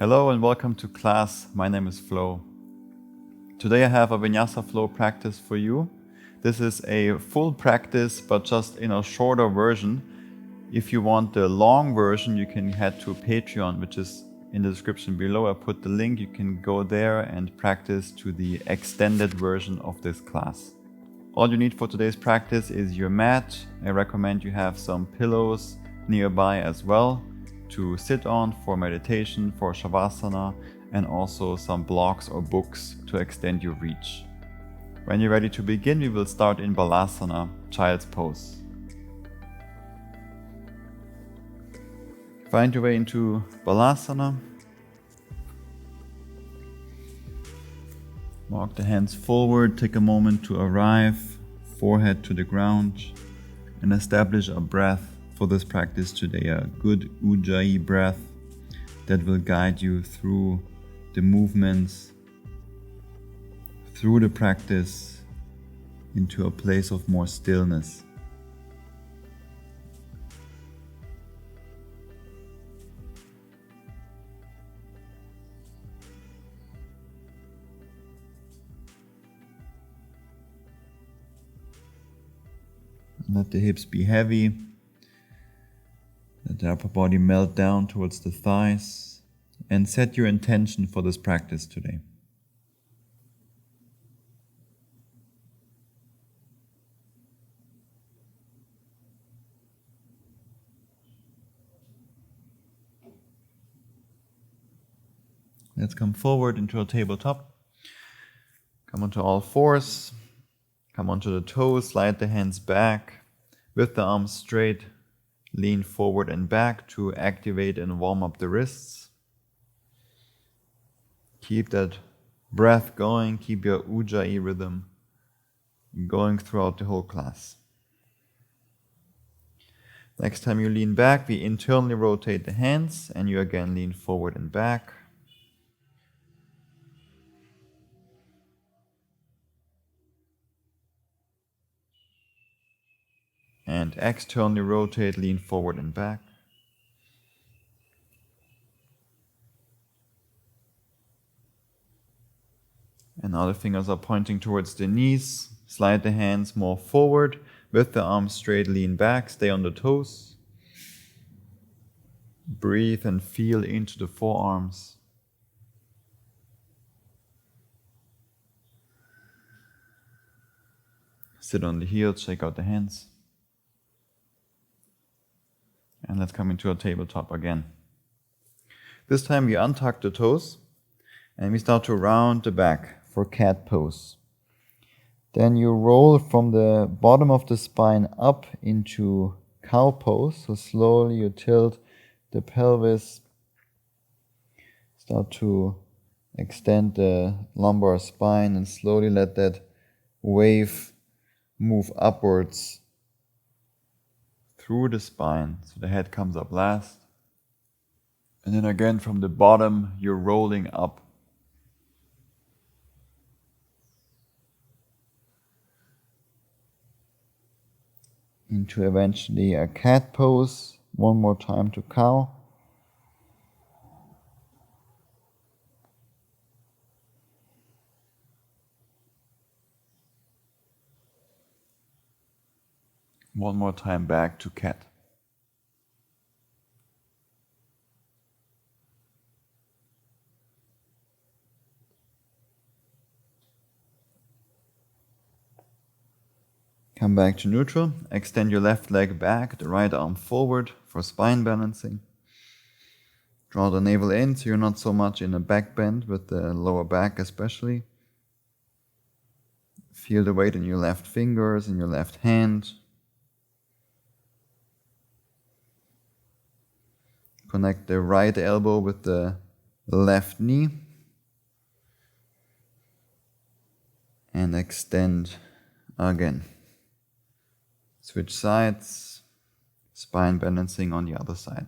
Hello and welcome to class. My name is Flo. Today I have a Vinyasa flow practice for you. This is a full practice but just in a shorter version. If you want the long version, you can head to Patreon, which is in the description below. I put the link. You can go there and practice to the extended version of this class. All you need for today's practice is your mat. I recommend you have some pillows nearby as well to sit on for meditation, for shavasana, and also some blocks or books to extend your reach. When you're ready to begin, we will start in Balasana, child's pose. Find your way into Balasana. Walk the hands forward, take a moment to arrive, forehead to the ground, and establish a breath for this practice today, a good Ujjayi breath that will guide you through the movements, through the practice, into a place of more stillness. Let the hips be heavy. Let the upper body melt down towards the thighs, and set your intention for this practice today. Let's come forward into a tabletop. Come onto all fours. Come onto the toes, slide the hands back with the arms straight. Lean forward and back to activate and warm up the wrists. Keep that breath going, keep your Ujjayi rhythm going throughout the whole class. Next time you lean back, we internally rotate the hands and you again lean forward and back. And externally rotate, lean forward and back. And now the fingers are pointing towards the knees. Slide the hands more forward. With the arms straight, lean back. Stay on the toes. Breathe and feel into the forearms. Sit on the heels, shake out the hands. And let's come into a tabletop again. This time we untuck the toes and we start to round the back for cat pose. Then you roll from the bottom of the spine up into cow pose. So slowly you tilt the pelvis, start to extend the lumbar spine and slowly let that wave move upwards through the spine, so the head comes up last. And then again from the bottom, you're rolling up. Into eventually a cat pose. One more time to cow. One more time back to cat. Come back to neutral. Extend your left leg back, the right arm forward for spine balancing. Draw the navel in so you're not so much in a back bend with the lower back especially. Feel the weight in your left fingers, in your left hand. Connect the right elbow with the left knee. And extend again. Switch sides, spine balancing on the other side.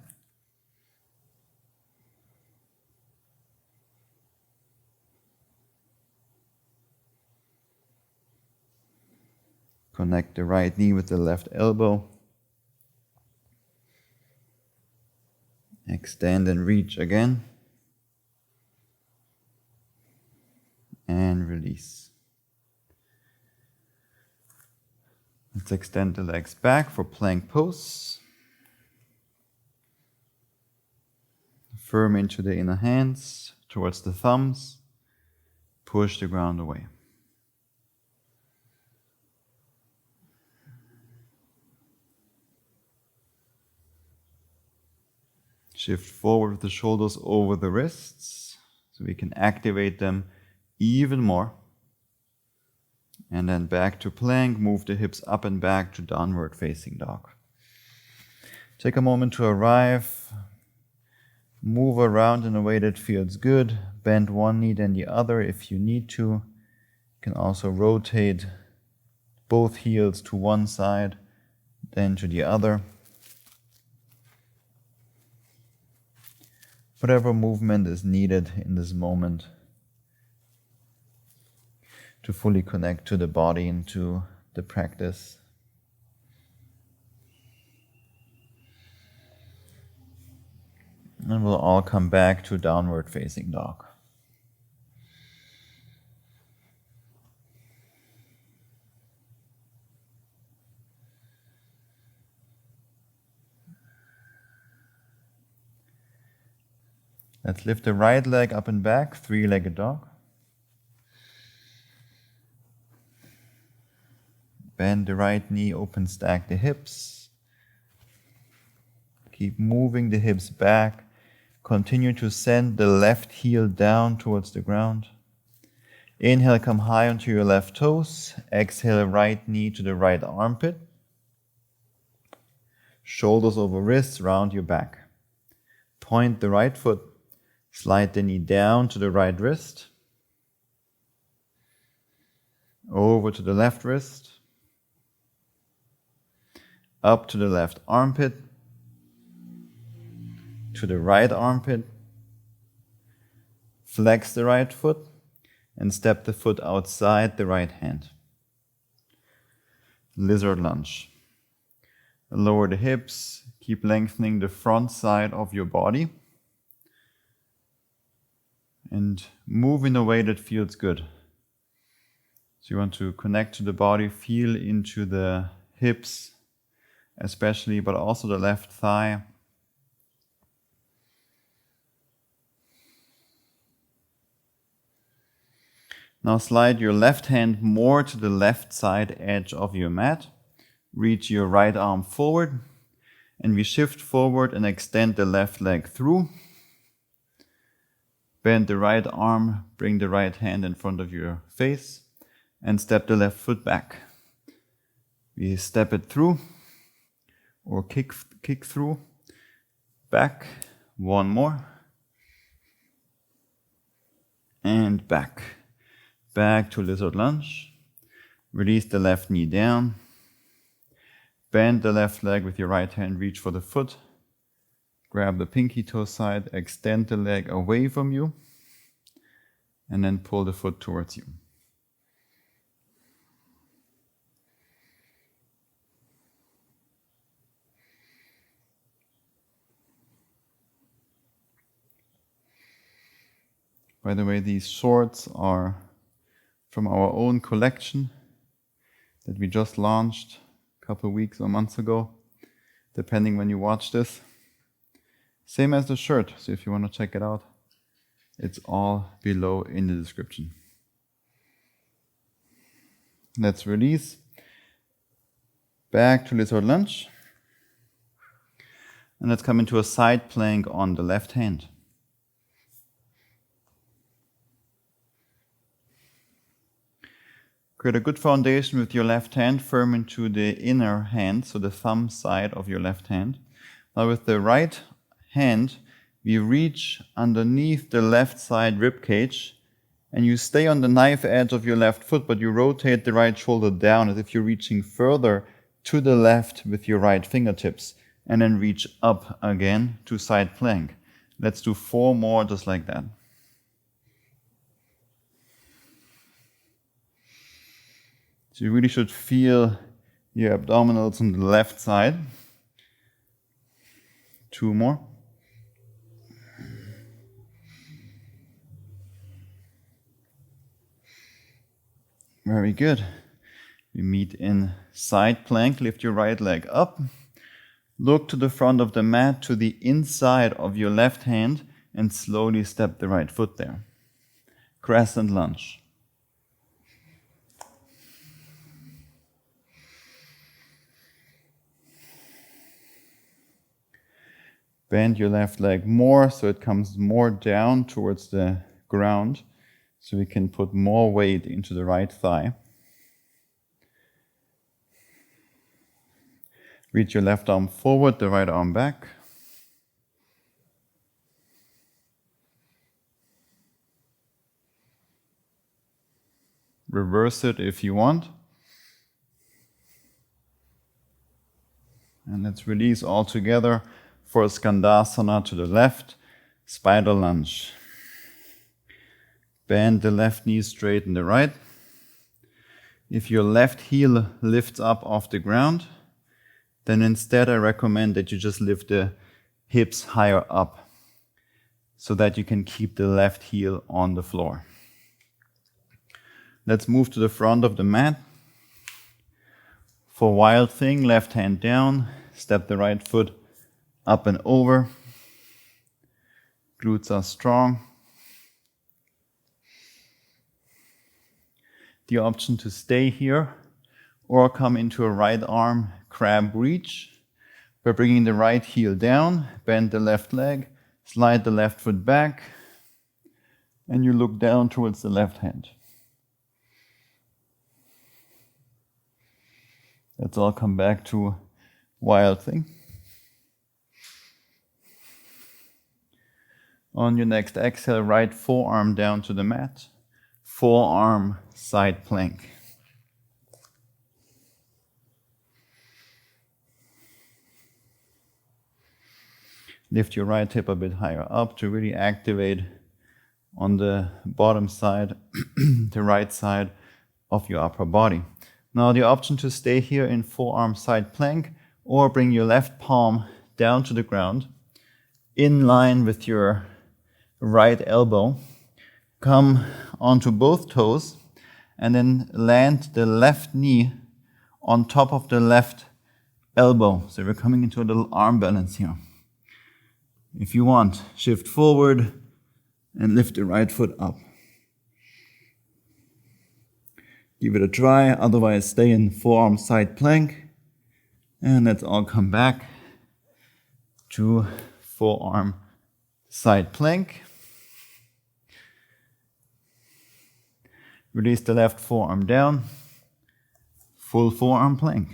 Connect the right knee with the left elbow. Extend and reach again. and release. Let's extend the legs back for plank pose. Firm into the inner hands, towards the thumbs. Push the ground away. Shift forward with the shoulders over the wrists so we can activate them even more. And then back to plank, move the hips up and back to downward facing dog. Take a moment to arrive, move around in a way that feels good, bend one knee then the other if you need to. You can also rotate both heels to one side, then to the other. Whatever movement is needed in this moment to fully connect to the body and to the practice. And we'll all come back to downward facing dog. Let's lift the right leg up and back, three-legged dog. Bend the right knee, open stack the hips. Keep moving the hips back. Continue to send the left heel down towards the ground. Inhale, come high onto your left toes. Exhale, right knee to the right armpit. Shoulders over wrists, round your back. Point the right foot. Slide the knee down to the right wrist. Over to the left wrist. Up to the left armpit. To the right armpit. Flex the right foot and step the foot outside the right hand. Lizard lunge. Lower the hips, keep lengthening the front side of your body. And move in a way that feels good. So you want to connect to the body, feel into the hips especially, but also the left thigh. Now slide your left hand more to the left side edge of your mat. Reach your right arm forward, and we shift forward and extend the left leg through. Bend the right arm, bring the right hand in front of your face, and step the left foot back. We step it through, or kick through, back, one more, and back. Back to lizard lunge. Release the left knee down. Bend the left leg with your right hand, reach for the foot. Grab the pinky toe side, extend the leg away from you, and then pull the foot towards you. By the way, these shorts are from our own collection that we just launched a couple of weeks or months ago, depending when you watch this. Same as the shirt, so if you want to check it out, it's all below in the description. Let's release. Back to lizard lunge. And let's come into a side plank on the left hand. Create a good foundation with your left hand firm into the inner hand, so the thumb side of your left hand. Now with the right hand, we reach underneath the left side rib cage, and you stay on the knife edge of your left foot, but you rotate the right shoulder down as if you're reaching further to the left with your right fingertips, and then reach up again to side plank. Let's do 4 more just like that. So you really should feel your abdominals on the left side. 2 more. Very good. We meet in side plank. Lift your right leg up. Look to the front of the mat, to the inside of your left hand, and slowly step the right foot there. Crescent lunge. Bend your left leg more so it comes more down towards the ground, so we can put more weight into the right thigh. Reach your left arm forward, the right arm back. Reverse it if you want. And let's release all together for a Skandasana to the left, spider lunge. Bend the left knee, straighten the right. If your left heel lifts up off the ground, then instead I recommend that you just lift the hips higher up so that you can keep the left heel on the floor. Let's move to the front of the mat. For Wild Thing, left hand down, step the right foot up and over. Glutes are strong. The option to stay here or come into a right arm crab reach by bringing the right heel down, bend the left leg, slide the left foot back, and you look down towards the left hand. Let's all come back to Wild Thing. On your next exhale, right forearm down to the mat. Forearm side plank. Lift your right hip a bit higher up to really activate on the bottom side, the right side of your upper body. Now the option to stay here in forearm side plank or bring your left palm down to the ground in line with your right elbow. Come onto both toes and then land the left knee on top of the left elbow. So we're coming into a little arm balance here. If you want, shift forward and lift the right foot up. Give it a try, otherwise stay in forearm side plank. And let's all come back to forearm side plank. Release the left forearm down, full forearm plank.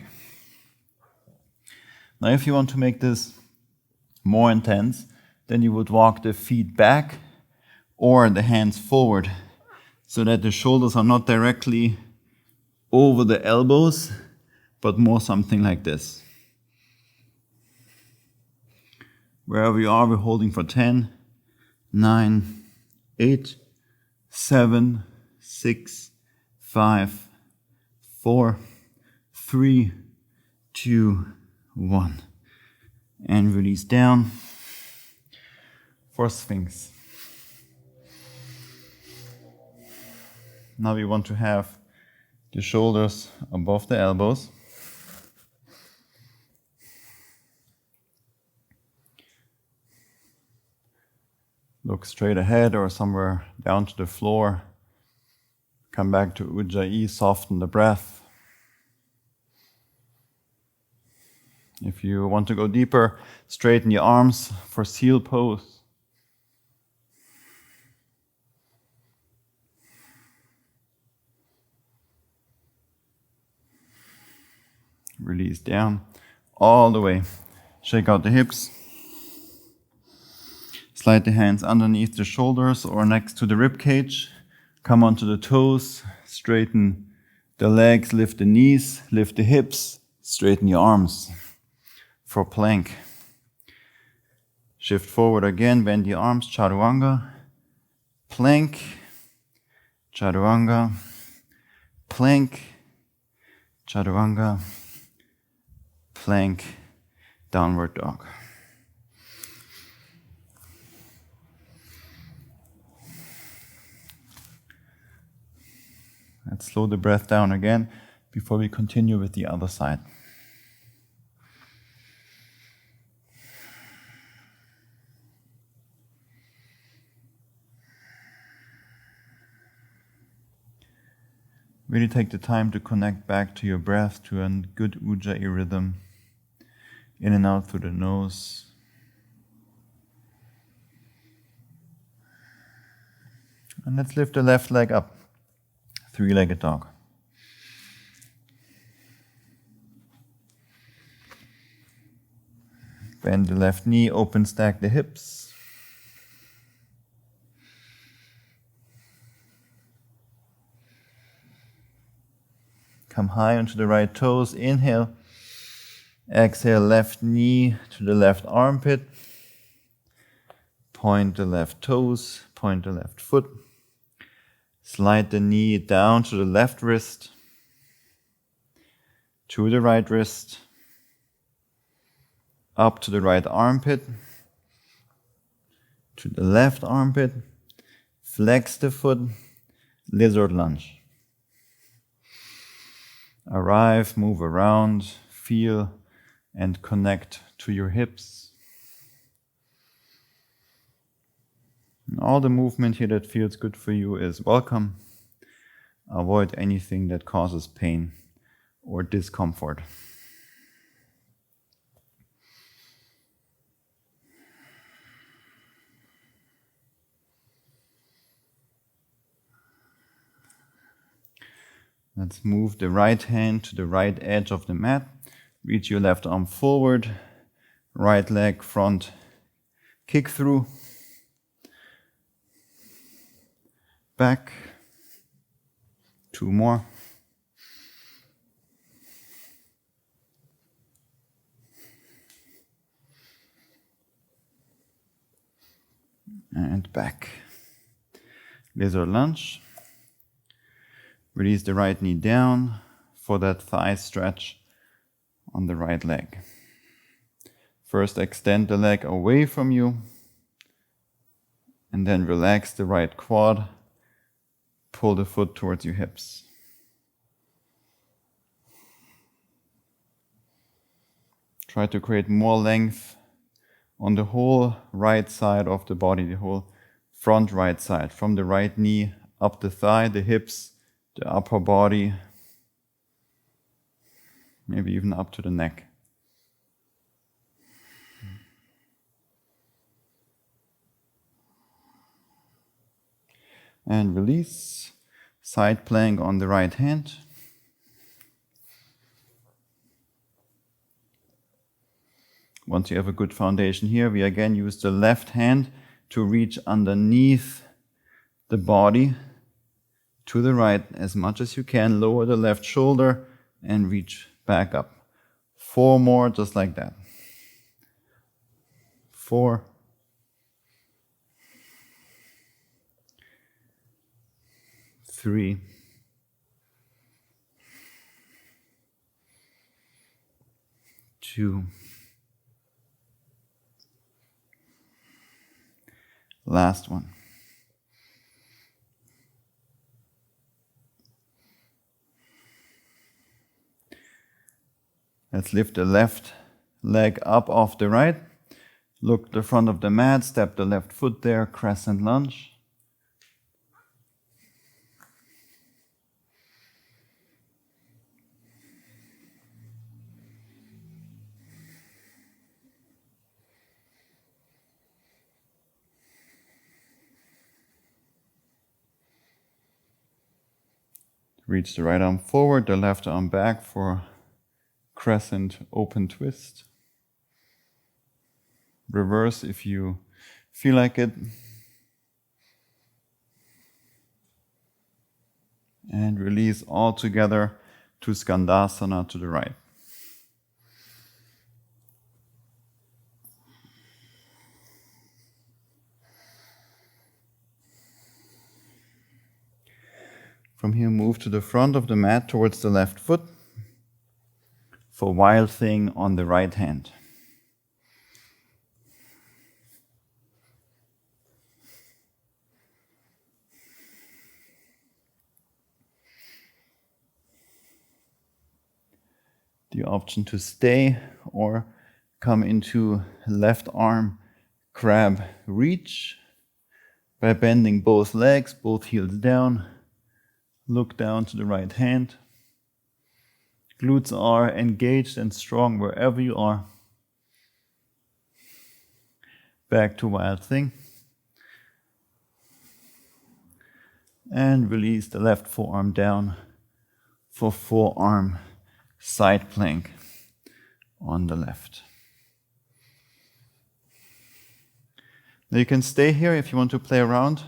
Now if you want to make this more intense, then you would walk the feet back or the hands forward so that the shoulders are not directly over the elbows, but more something like this. Wherever we are, we're holding for 10, 9, 8, 7, 6, 5, 4, 3, 2, 1. And release down for Sphinx. Now we want to have the shoulders above the elbows. Look straight ahead or somewhere down to the floor. Come back to Ujjayi, soften the breath. If you want to go deeper, straighten your arms for seal pose. Release down all the way. Shake out the hips. Slide the hands underneath the shoulders or next to the rib cage. Come onto the toes. Straighten the legs, lift the knees, lift the hips, straighten your arms for plank. Shift forward again, bend your arms, chaturanga, plank, chaturanga, plank, chaturanga, plank, downward dog. Let's slow the breath down again before we continue with the other side. Really take the time to connect back to your breath, to a good ujjayi rhythm, in and out through the nose. And let's lift the left leg up, three-legged dog. Bend the left knee, open stack the hips. Come high onto the right toes, inhale. Exhale, left knee to the left armpit. Point the left toes, point the left foot. Slide the knee down to the left wrist, to the right wrist, up to the right armpit, to the left armpit. Flex the foot, lizard lunge. Arrive, move around, feel and connect to your hips. And all the movement here that feels good for you is welcome. Avoid anything that causes pain or discomfort. Let's move the right hand to the right edge of the mat. Reach your left arm forward. Right leg front kick through. Back. 2 more. And back. Lizard lunge. Release the right knee down for that thigh stretch on the right leg. First, extend the leg away from you, and then relax the right quad. Pull the foot towards your hips. Try to create more length on the whole right side of the body, the whole front right side, from the right knee up the thigh, the hips, the upper body, maybe even up to the neck. And release. Side plank on the right hand. Once you have a good foundation here, we again use the left hand to reach underneath the body to the right as much as you can. Lower the left shoulder and reach back up. 4 more, just like that. 4. 3. 2. Last one. Let's lift the left leg up off the right. Look the front of the mat, step the left foot there, crescent lunge. Reach the right arm forward, the left arm back for crescent open twist. Reverse if you feel like it. And release all together to Skandasana to the right. From here, move to the front of the mat towards the left foot for Wild Thing on the right hand. the option to stay or come into left arm crab reach by bending both legs, both heels down. Look down to the right hand. Glutes are engaged and strong wherever you are. Back to wild thing. And release the left forearm down for forearm side plank on the left. Now you can stay here if you want to play around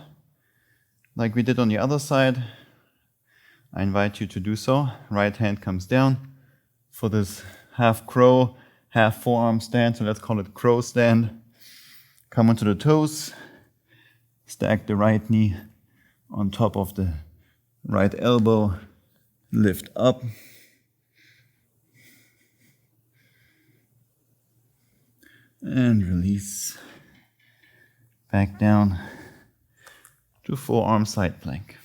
like we did on the other side. I invite you to do so. Right hand comes down for this half crow, half forearm stand. So let's call it crow stand. Come onto the toes. Stack the right knee on top of the right elbow. Lift up. And release. Back down to forearm side plank.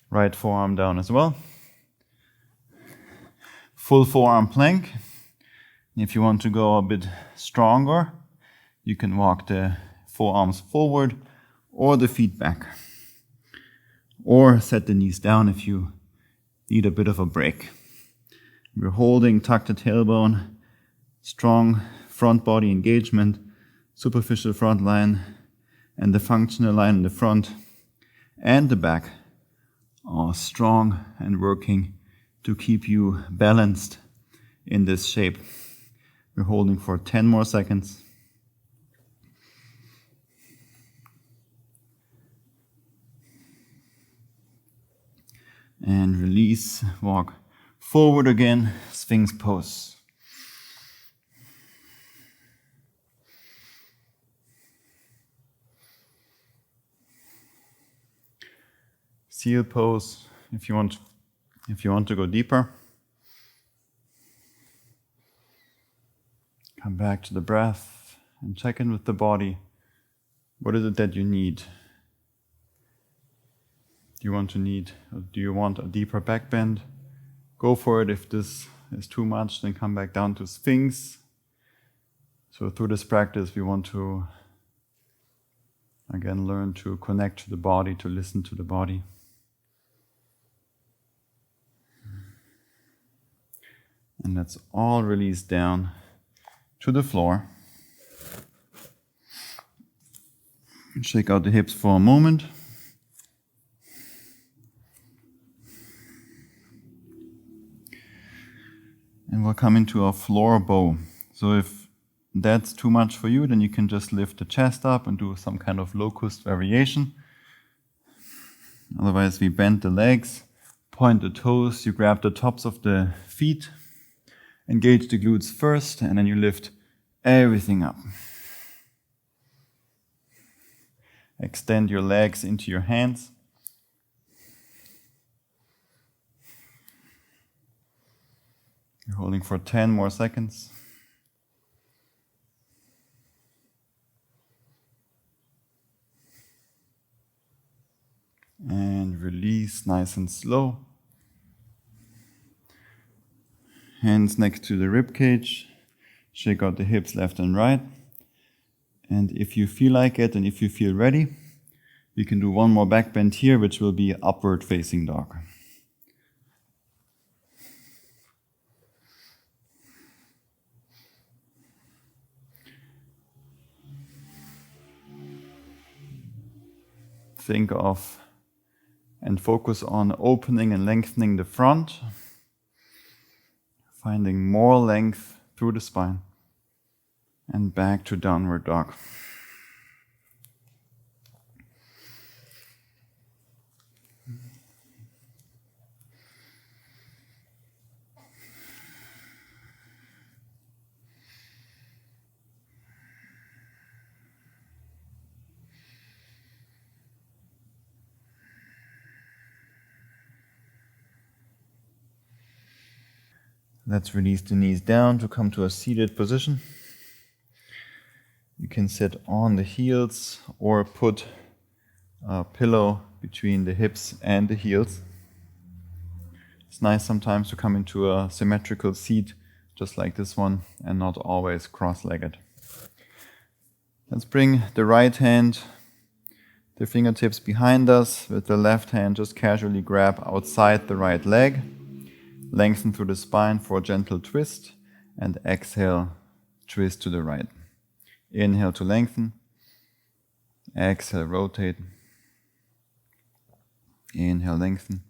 Right forearm down as well. Full forearm plank. If you want to go a bit stronger, you can walk the forearms forward or the feet back. Or set the knees down if you need a bit of a break. We're holding, tuck the tailbone, strong front body engagement, superficial front line, and the functional line in the front and the back are strong and working to keep you balanced in this shape. We're holding for 10 more seconds. And release, walk forward again, Sphinx pose. Seal pose if you want to go deeper. Come back to the breath and check in with the body. What is it that you need? Do you want a deeper back bend? Go for it. If this is too much, then come back down to Sphinx. So through this practice, we want to again learn to connect to the body, to listen to the body. And let's all release down to the floor. Shake out the hips for a moment. And we'll come into a floor bow. So if that's too much for you, then you can just lift the chest up and do some kind of locust variation. Otherwise, we bend the legs, point the toes, you grab the tops of the feet, engage the glutes first, and then you lift everything up. Extend your legs into your hands. You're holding for 10 more seconds. And release nice and slow. Hands next to the rib cage. Shake out the hips left and right. And if you feel like it and if you feel ready, you can do one more back bend here, which will be upward facing dog. Think of and focus on opening and lengthening the front, finding more length through the spine, and back to downward dog. Let's release the knees down to come to a seated position. You can sit on the heels or put a pillow between the hips and the heels. It's nice sometimes to come into a symmetrical seat, just like this one, and not always cross-legged. Let's bring the right hand, the fingertips behind us, with the left hand just casually grab outside the right leg, lengthen through the spine for a gentle twist, and exhale, twist to the right. Inhale to lengthen, exhale, rotate, inhale, lengthen,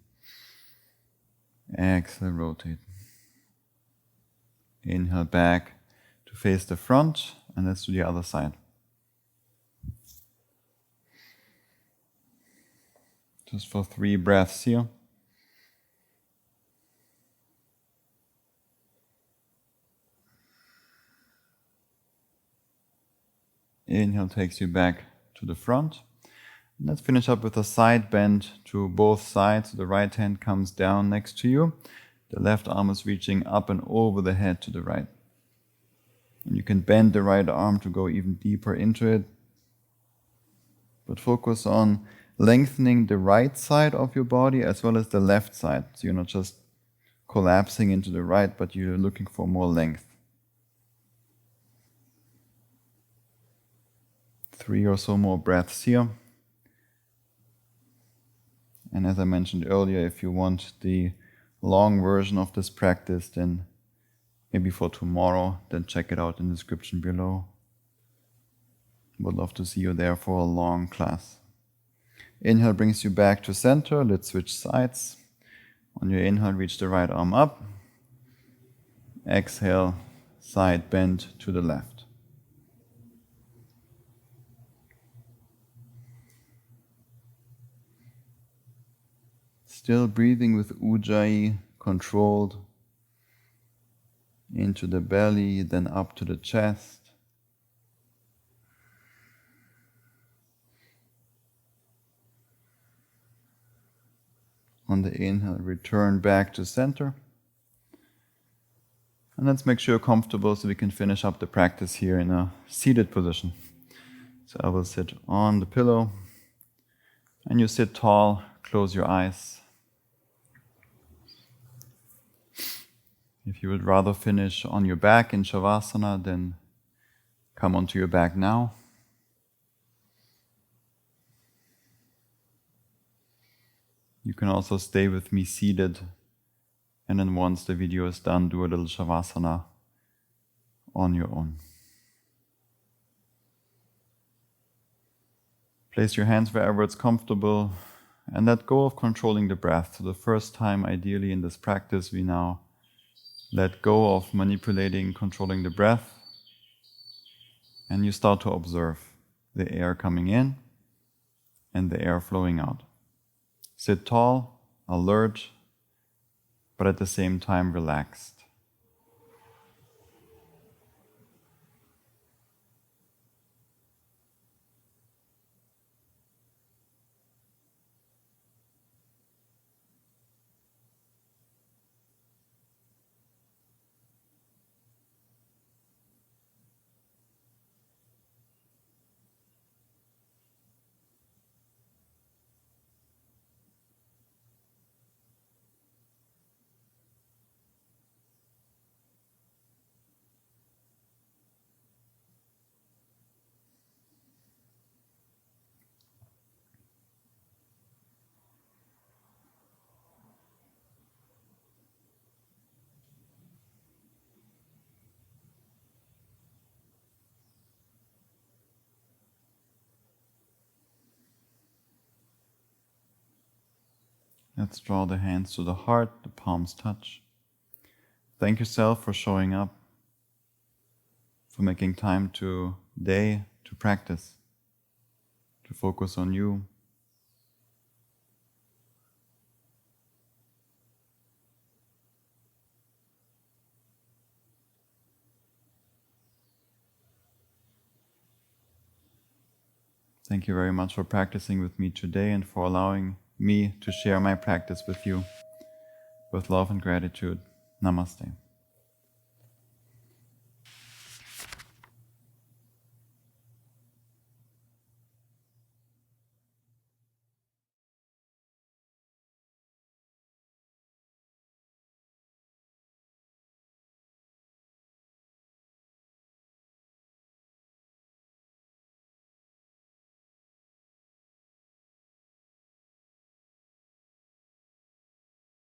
exhale, rotate. Inhale back to face the front, and let's do the other side. Just for 3 breaths here. Inhale takes you back to the front. And let's finish up with a side bend to both sides. The right hand comes down next to you. The left arm is reaching up and over the head to the right. And you can bend the right arm to go even deeper into it. But focus on lengthening the right side of your body as well as the left side. So you're not just collapsing into the right, but you're looking for more length. 3 or so more breaths here. And as I mentioned earlier, if you want the long version of this practice, then maybe for tomorrow, then check it out in the description below. Would love to see you there for a long class. Inhale brings you back to center. Let's switch sides. On your inhale, reach the right arm up. Exhale, side bend to the left. Still breathing with Ujjayi, controlled into the belly, then up to the chest. On the inhale, return back to center. And let's make sure you're comfortable so we can finish up the practice here in a seated position. So I will sit on the pillow, and you sit tall, close your eyes. If you would rather finish on your back in Shavasana, then come onto your back now. You can also stay with me seated, and then once the video is done, do a little Shavasana on your own. Place your hands wherever it's comfortable, and let go of controlling the breath. So the first time, ideally, in this practice, we now let go of manipulating, controlling the breath, and you start to observe the air coming in and the air flowing out. Sit tall, alert, but at the same time relaxed. Let's draw the hands to the heart, the palms touch. Thank yourself for showing up, for making time today to practice, to focus on you. Thank you very much for practicing with me today and for allowing me to share my practice with you. With love and gratitude, Namaste.